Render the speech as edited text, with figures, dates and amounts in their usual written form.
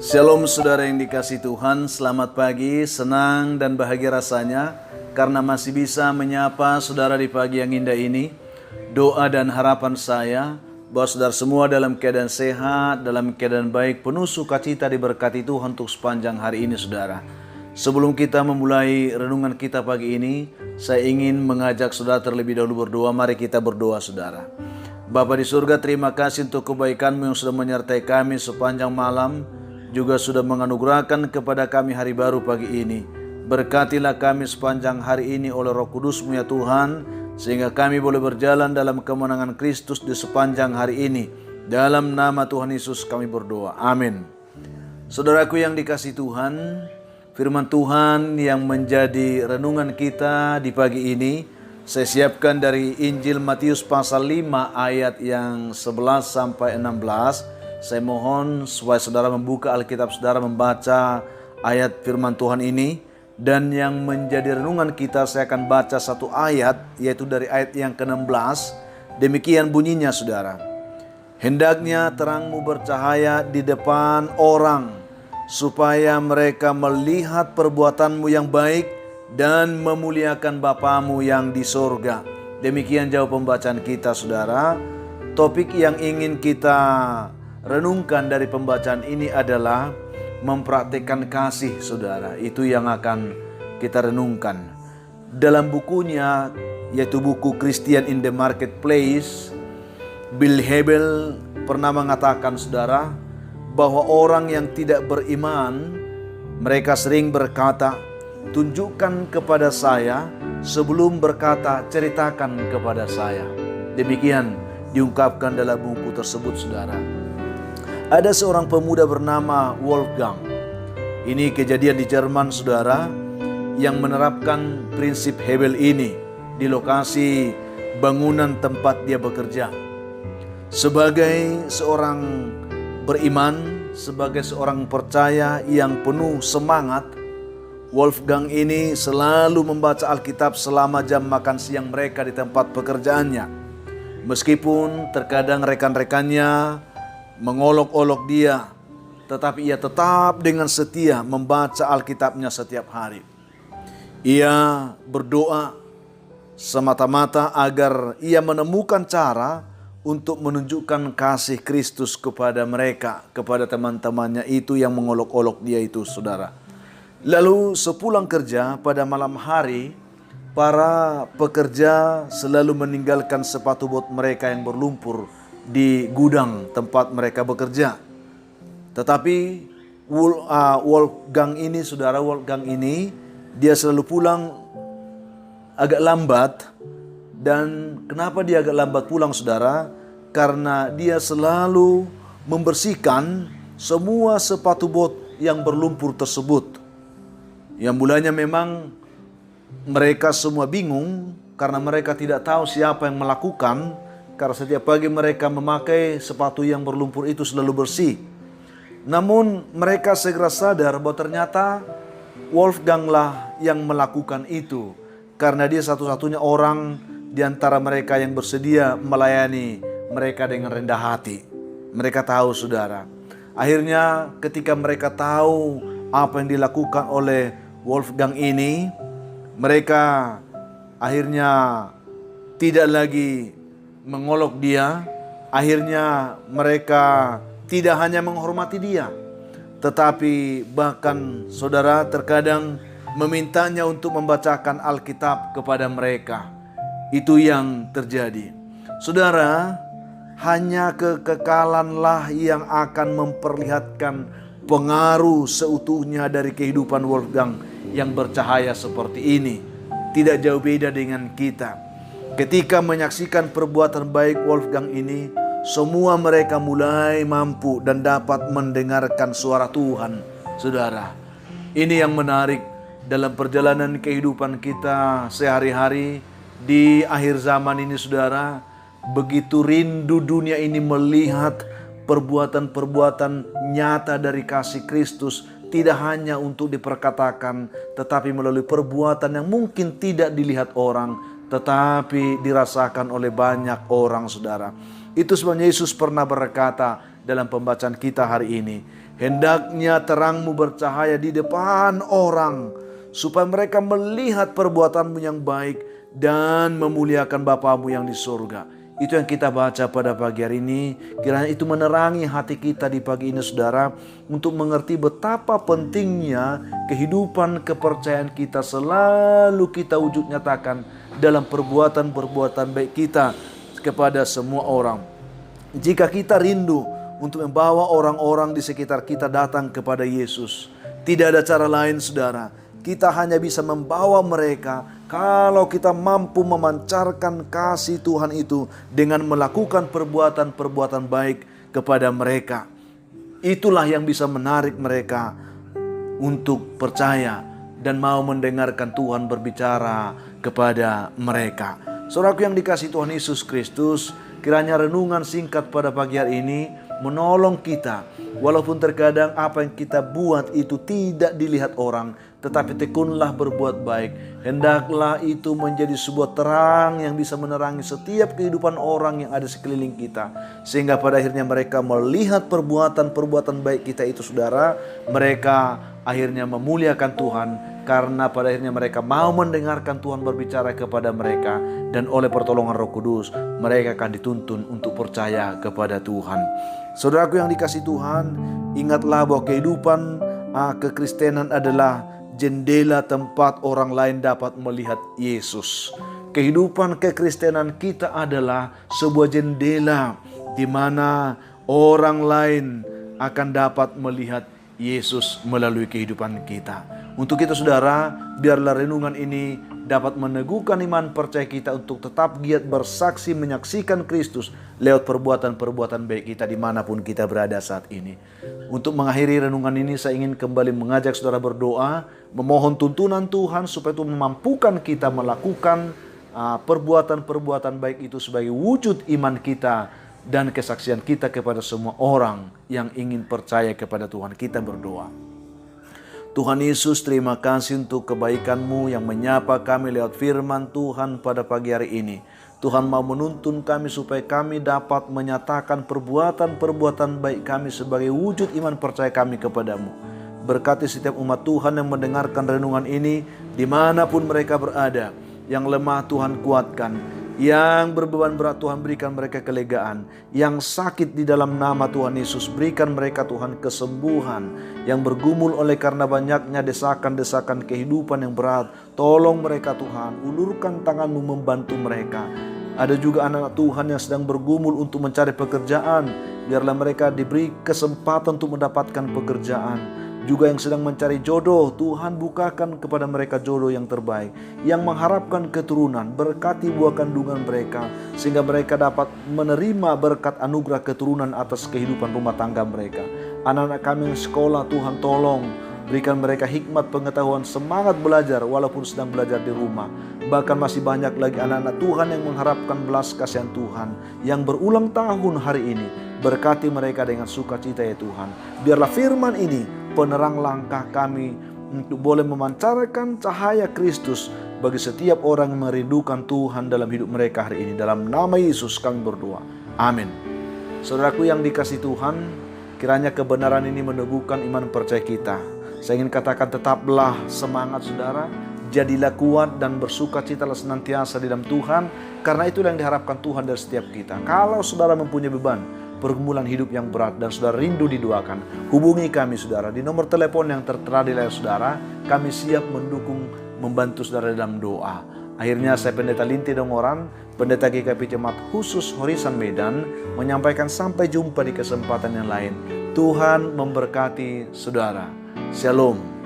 Shalom saudara yang dikasihi Tuhan, selamat pagi, senang dan bahagia rasanya karena masih bisa menyapa saudara di pagi yang indah ini. Doa dan harapan saya bahwa saudara semua dalam keadaan sehat, dalam keadaan baik, penuh sukacita diberkati Tuhan untuk sepanjang hari ini saudara. Sebelum kita memulai renungan kita pagi ini, saya ingin mengajak saudara terlebih dahulu berdoa. Mari kita berdoa saudara. Bapa di surga, terima kasih untuk kebaikan-Mu yang sudah menyertai kami sepanjang malam, juga sudah menganugerahkan kepada kami hari baru pagi ini. Berkatilah kami sepanjang hari ini oleh Roh Kudus-Mu ya Tuhan, sehingga kami boleh berjalan dalam kemenangan Kristus di sepanjang hari ini. Dalam nama Tuhan Yesus kami berdoa. Amin. Saudaraku yang dikasihi Tuhan, firman Tuhan yang menjadi renungan kita di pagi ini saya siapkan dari Injil Matius pasal 5 ayat yang 11 sampai 16. Saya mohon supaya saudara membuka Alkitab saudara, membaca ayat firman Tuhan ini. Dan yang menjadi renungan kita, saya akan baca satu ayat, yaitu dari ayat yang ke-16. Demikian bunyinya saudara. Hendaknya terangmu bercahaya di depan orang, supaya mereka melihat perbuatanmu yang baik dan memuliakan Bapamu yang di sorga. Demikian jawab pembacaan kita saudara. Topik yang ingin kita renungkan dari pembacaan ini adalah mempraktikkan kasih saudara. Itu yang akan kita renungkan. Dalam bukunya, yaitu buku Christian in the Marketplace, Bill Hybels pernah mengatakan saudara, bahwa orang yang tidak beriman, mereka sering berkata, tunjukkan kepada saya, sebelum berkata ceritakan kepada saya. Demikian diungkapkan dalam buku tersebut saudara. Ada seorang pemuda bernama Wolfgang. Ini kejadian di Jerman saudara, yang menerapkan prinsip Hybels ini di lokasi bangunan tempat dia bekerja. Sebagai seorang beriman, sebagai seorang percaya yang penuh semangat, Wolfgang ini selalu membaca Alkitab selama jam makan siang mereka di tempat pekerjaannya. Meskipun terkadang rekan-rekannya mengolok-olok dia, tetapi ia tetap dengan setia membaca Alkitabnya setiap hari. Ia berdoa semata-mata agar ia menemukan cara untuk menunjukkan kasih Kristus kepada mereka, kepada teman-temannya itu yang mengolok-olok dia itu saudara. Lalu sepulang kerja pada malam hari, para pekerja selalu meninggalkan sepatu bot mereka yang berlumpur di gudang tempat mereka bekerja. Tetapi Wolfgang ini saudara, Wolfgang ini dia selalu pulang agak lambat. Dan kenapa dia agak lambat pulang saudara? Karena dia selalu membersihkan semua sepatu bot yang berlumpur tersebut. Yang mulanya memang mereka semua bingung karena mereka tidak tahu siapa yang melakukan. Karena setiap pagi mereka memakai sepatu yang berlumpur itu selalu bersih. Namun mereka segera sadar bahwa ternyata Wolfgang lah yang melakukan itu. Karena dia satu-satunya orang di antara mereka yang bersedia melayani mereka dengan rendah hati. Mereka tahu saudara. Akhirnya ketika mereka tahu apa yang dilakukan oleh Wolfgang ini, mereka akhirnya tidak lagi mengolok dia. Akhirnya mereka tidak hanya menghormati dia, tetapi bahkan saudara terkadang memintanya untuk membacakan Alkitab kepada mereka. Itu yang terjadi. Saudara, hanya kekekalanlah yang akan memperlihatkan pengaruh seutuhnya dari kehidupan Wolfgang yang bercahaya seperti ini. Tidak jauh beda dengan kita. Ketika menyaksikan perbuatan baik Wolfgang ini, semua mereka mulai mampu dan dapat mendengarkan suara Tuhan. Saudara, ini yang menarik dalam perjalanan kehidupan kita sehari-hari di akhir zaman ini saudara. Begitu rindu dunia ini melihat perbuatan-perbuatan nyata dari kasih Kristus. Tidak hanya untuk diperkatakan, tetapi melalui perbuatan yang mungkin tidak dilihat orang, tetapi dirasakan oleh banyak orang saudara. Itu sebabnya Yesus pernah berkata dalam pembacaan kita hari ini, Hendaknya terang-Mu bercahaya di depan orang, supaya mereka melihat perbuatan-Mu yang baik dan memuliakan Bapa-Mu yang di surga. Itu yang kita baca pada pagi hari ini. Kiranya itu menerangi hati kita di pagi ini saudara, untuk mengerti betapa pentingnya kehidupan kepercayaan kita selalu kita wujud nyatakan dalam perbuatan-perbuatan baik kita kepada semua orang. Jika kita rindu untuk membawa orang-orang di sekitar kita datang kepada Yesus, tidak ada cara lain saudara. Kita hanya bisa membawa mereka kalau kita mampu memancarkan kasih Tuhan itu dengan melakukan perbuatan-perbuatan baik kepada mereka. Itulah yang bisa menarik mereka untuk percaya dan mau mendengarkan Tuhan berbicara kepada mereka. Saudaraku yang dikasihi Tuhan Yesus Kristus, kiranya renungan singkat pada pagi hari ini menolong kita. Walaupun terkadang apa yang kita buat itu tidak dilihat orang, tetapi tekunlah berbuat baik. Hendaklah itu menjadi sebuah terang yang bisa menerangi setiap kehidupan orang yang ada sekeliling kita. Sehingga pada akhirnya mereka melihat perbuatan-perbuatan baik kita itu saudara, mereka akhirnya memuliakan Tuhan. Karena pada akhirnya mereka mau mendengarkan Tuhan berbicara kepada mereka. Dan oleh pertolongan Roh Kudus, mereka akan dituntun untuk percaya kepada Tuhan. Saudaraku yang dikasihi Tuhan, ingatlah bahwa kehidupan kekristenan adalah jendela tempat orang lain dapat melihat Yesus. Kehidupan kekristenan kita adalah sebuah jendela di mana orang lain akan dapat melihat Yesus melalui kehidupan kita. Untuk itu saudara, biarlah renungan ini dapat meneguhkan iman percaya kita untuk tetap giat bersaksi menyaksikan Kristus lewat perbuatan-perbuatan baik kita dimanapun kita berada saat ini. Untuk mengakhiri renungan ini saya ingin kembali mengajak saudara berdoa, memohon tuntunan Tuhan supaya Tuhan memampukan kita melakukan perbuatan-perbuatan baik itu sebagai wujud iman kita dan kesaksian kita kepada semua orang yang ingin percaya kepada Tuhan. Kita berdoa. Tuhan Yesus, terima kasih untuk kebaikan-Mu yang menyapa kami lewat firman Tuhan pada pagi hari ini. Tuhan mau menuntun kami supaya kami dapat menyatakan perbuatan-perbuatan baik kami sebagai wujud iman percaya kami kepadamu. Berkati setiap umat Tuhan yang mendengarkan renungan ini dimanapun mereka berada. Yang lemah Tuhan kuatkan. Yang berbeban berat Tuhan berikan mereka kelegaan. Yang sakit di dalam nama Tuhan Yesus berikan mereka Tuhan kesembuhan. Yang bergumul oleh karena banyaknya desakan-desakan kehidupan yang berat, tolong mereka Tuhan, ulurkan tangan-Mu membantu mereka. Ada juga anak-anak Tuhan yang sedang bergumul untuk mencari pekerjaan, biarlah mereka diberi kesempatan untuk mendapatkan pekerjaan. Juga yang sedang mencari jodoh, Tuhan bukakan kepada mereka jodoh yang terbaik. Yang mengharapkan keturunan, berkati buah kandungan mereka, sehingga mereka dapat menerima berkat anugerah keturunan atas kehidupan rumah tangga mereka. Anak-anak kami yang sekolah, Tuhan tolong berikan mereka hikmat pengetahuan, semangat belajar walaupun sedang belajar di rumah. Bahkan masih banyak lagi anak-anak Tuhan yang mengharapkan belas kasihan Tuhan yang berulang tahun hari ini. Berkati mereka dengan sukacita ya Tuhan. Biarlah firman ini penerang langkah kami untuk boleh memancarkan cahaya Kristus bagi setiap orang yang merindukan Tuhan dalam hidup mereka hari ini. Dalam nama Yesus kami berdoa. Amin. Saudaraku yang dikasihi Tuhan, kiranya kebenaran ini meneguhkan iman percaya kita. Saya ingin katakan tetaplah semangat saudara. Jadilah kuat dan bersukacitalah senantiasa di dalam Tuhan. Karena itulah yang diharapkan Tuhan dari setiap kita. Kalau saudara mempunyai beban, pergumulan hidup yang berat dan saudara rindu didoakan, hubungi kami saudara di nomor telepon yang tertera di layar saudara. Kami siap mendukung, membantu saudara dalam doa. Akhirnya saya Pendeta Linti Dongoran, Pendeta GKP Jemaat Khusus Horisan Medan, menyampaikan sampai jumpa di kesempatan yang lain. Tuhan memberkati saudara. Shalom.